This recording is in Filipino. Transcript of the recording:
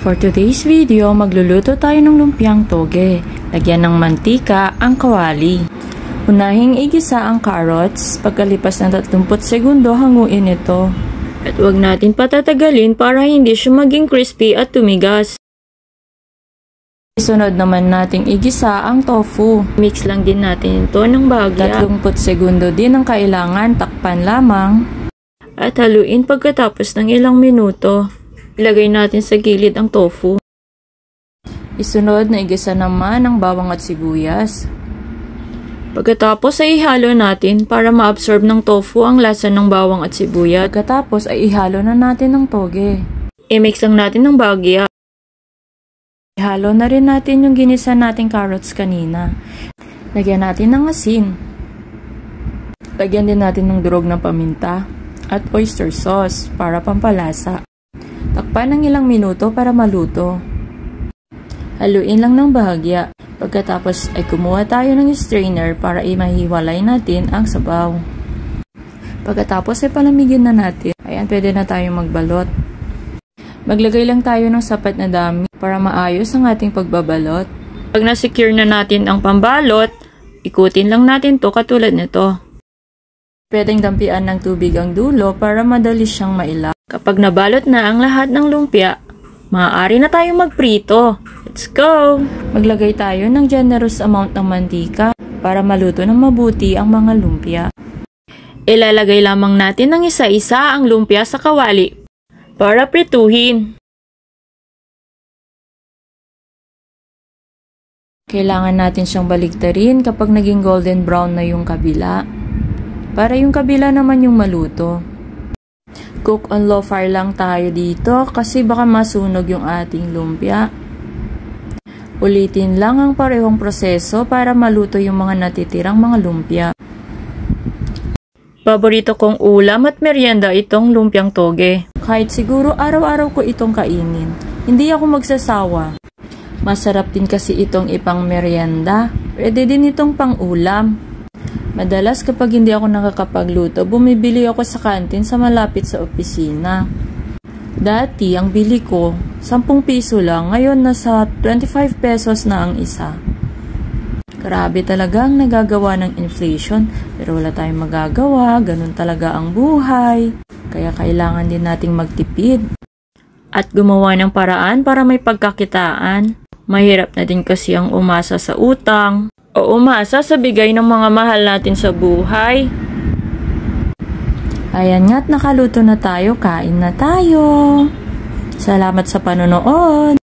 For today's video, magluluto tayo ng lumpiang toge. Lagyan ng mantika ang kawali. Unahing igisa ang carrots. Pagkalipas ng 30 segundo, hanguin ito. At huwag natin patatagalin para hindi siya maging crispy at tumigas. Sunod naman nating igisa ang tofu. Mix lang din natin ito ng bahagya. 30 segundo din ang kailangan, takpan lamang. At haluin pagkatapos ng ilang minuto. Ilagay natin sa gilid ang tofu. Isunod na igisa naman ang bawang at sibuyas. Pagkatapos ay ihalo natin para ma-absorb ng tofu ang lasa ng bawang at sibuyas. Pagkatapos ay ihalo na natin ang toge. I-mix lang natin ng bahagya. Ihalo na rin natin yung ginisa nating carrots kanina. Lagyan natin ng asin. Lagyan din natin ng durog ng paminta at oyster sauce para pampalasa. Takpan ng ilang minuto para maluto. Haluin lang ng bahagya. Pagkatapos ay kumuha tayo ng strainer para imahiwalay natin ang sabaw. Pagkatapos ay palamigin na natin. Ayan, pwede na tayong magbalot. Maglagay lang tayo ng sapat na dami para maayos ang ating pagbabalot. Pag na-secure na natin ang pambalot, ikutin lang natin to katulad nito. Pwedeng dampian ng tubig ang dulo para madali siyang mailap. Kapag nabalot na ang lahat ng lumpia, maaari na tayong magprito. Let's go! Maglagay tayo ng generous amount ng mantika para maluto ng mabuti ang mga lumpia. Ilalagay lamang natin ng isa-isa ang lumpia sa kawali para prituhin. Kailangan natin siyang baligtarin kapag naging golden brown na yung kabila. Para yung kabila naman yung maluto. Cook on low fire lang tayo dito kasi baka masunog yung ating lumpia. Ulitin lang ang parehong proseso para maluto yung mga natitirang mga lumpia. Paborito kong ulam at merienda itong lumpiang toge. Kahit siguro araw-araw ko itong kainin, hindi ako magsasawa. Masarap din kasi itong ipang merienda. Pwede din itong pang ulam. Madalas kapag hindi ako nakakapagluto, bumibili ako sa kantin sa malapit sa opisina. Dati, ang bili ko, 10 piso lang. Ngayon, nasa 25 pesos na ang isa. Grabe talaga ang nagagawa ng inflation. Pero wala tayong magagawa. Ganun talaga ang buhay. Kaya kailangan din nating magtipid. At gumawa ng paraan para may pagkakitaan. Mahirap na din kasi ang umasa sa utang. O umasa sa bigay ng mga mahal natin sa buhay. Ayan nga't nakaluto na tayo, kain na tayo. Salamat sa panonood.